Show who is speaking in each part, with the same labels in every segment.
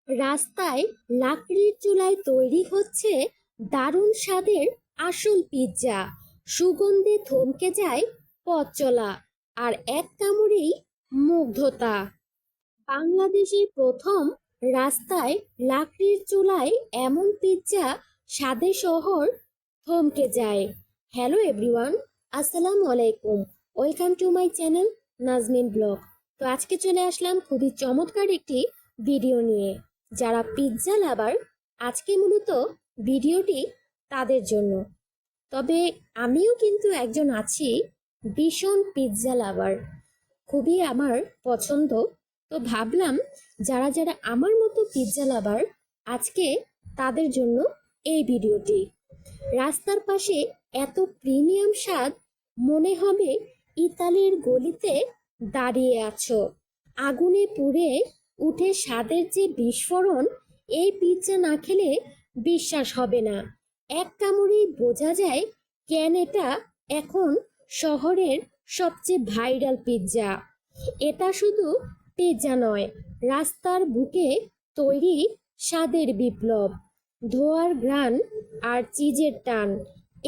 Speaker 1: রাস্তায় লাকড়ির চুলায় তৈরি হচ্ছে দারুণ স্বাদের আসল পিৎজা। সুগন্ধে থমকে যায় পথ চলা, আর এক কামড়েই মুগ্ধতা। বাংলাদেশে প্রথম রাস্তায় লাকড়ির চুলায় এমন পিৎজা স্বাদে শহর থমকে যায়। হ্যালো এভরিওয়ান, আসসালামু আলাইকুম। Welcome to my channel Nazmin blog. তো আজকে চলে আসলাম খুবই চমৎকার একটি ভিডিও নিয়ে। যারা পিৎজা লাভার, আজকে মূলত ভিডিওটি তাদের জন্য। তবে আমিও কিন্তু একজন আছি ভীষণ পিৎজা লাভার, খুবই আমার পছন্দ। তো ভাবলাম যারা যারা আমার মতো পিৎজা লাভার, আজকে তাদের জন্য এই ভিডিওটি। রাস্তার পাশে এত প্রিমিয়াম স্বাদ, মনে হবে ইতালির গলিতে দাঁড়িয়ে আছো। আগুনে পুড়ে উঠে স্বাদের যে বিস্ফোরণ, এই পিৎজা না খেলে বিশ্বাস হবে না। এক কামড়েই বোঝা যায় কেন এটা এখন শহরের সবচেয়ে ভাইরাল পিৎজা। এটা শুধু পিৎজা নয়, রাস্তার বুকে তৈরি স্বাদের বিপ্লব। ধোঁয়ার ঘ্রাণ আর চিজের টান,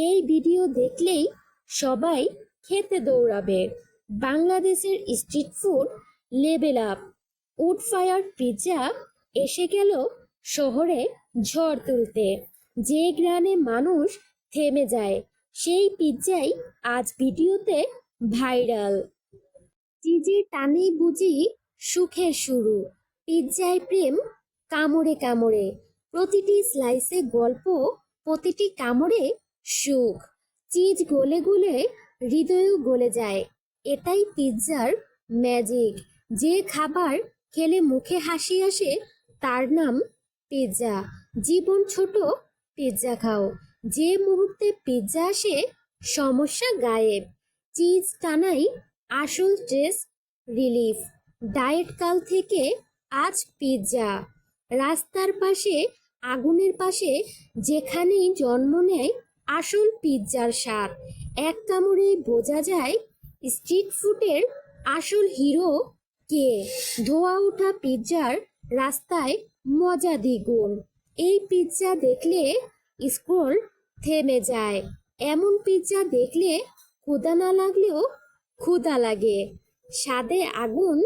Speaker 1: এই ভিডিও দেখলেই সবাই খেতে দৌড়াবে। বাংলাদেশের street food level up. Wood fire pizza এসে গেল শহরে ঝড় তুলতে। যে গ্রামে মানুষ থেমে যায়, সেই পিৎজাই আজ ভিডিওতে ভাইরাল। চিজের টানেই বুঝি সুখের শুরু। পিৎজায় প্রেম কামড়ে কামড়ে, প্রতিটি স্লাইসে গল্প, প্রতিটি কামড়ে সুখ। চিজ গলে গলে হৃদয়ও গলে যায়। এটাই পিৎজার ম্যাজিক। যে খাবার খেলে মুখে হাসি আসে, তার নাম পিৎজা। জীবন ছোট, পিৎজা খাও। যে মুহূর্তে পিৎজা আসে, সমস্যা গায়েব। চিজ টানাই আসল স্ট্রেস রিলিফ। ডায়েট কাল থেকে আজ পিৎজা। রাস্তার পাশে, আগুনের পাশে, যেখানেই জন্ম নেয় আসল পিৎজার স্বাদ। এক কামড়েই বোঝা যায় স্ট্রিট ফুডের আসল হিরো কে। ধোয়া ওঠা পিৎজার রাস্তায় মজা দ্বিগুণ। এই পিৎজা দেখলে স্ক্রোল থেমে যায়। এমন পিৎজা দেখলে ক্ষুধা না লাগলেও ক্ষুধা লাগে। স্বাদে আগুন,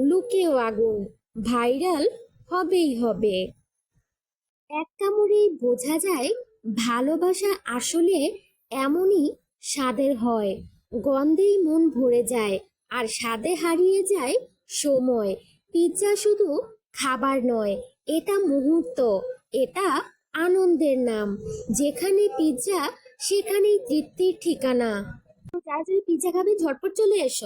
Speaker 1: লুকেও আগুন। ভাইরাল হবেই হবে। এক কামড়েই বোঝা যায় ভালোবাসা আসলে এমনই স্বাদের হয়। গন্ধেই মন ভরে যায়, আর স্বাদে হারিয়ে যায় সময়। পিৎজা শুধু খাবার নয়, এটা মুহূর্ত, এটা আনন্দের নাম। যেখানে পিৎজা, সেখানেই তৃপ্তির ঠিকানা। যারা যারা পিৎজা খাবে ঝটপট চলে এসো।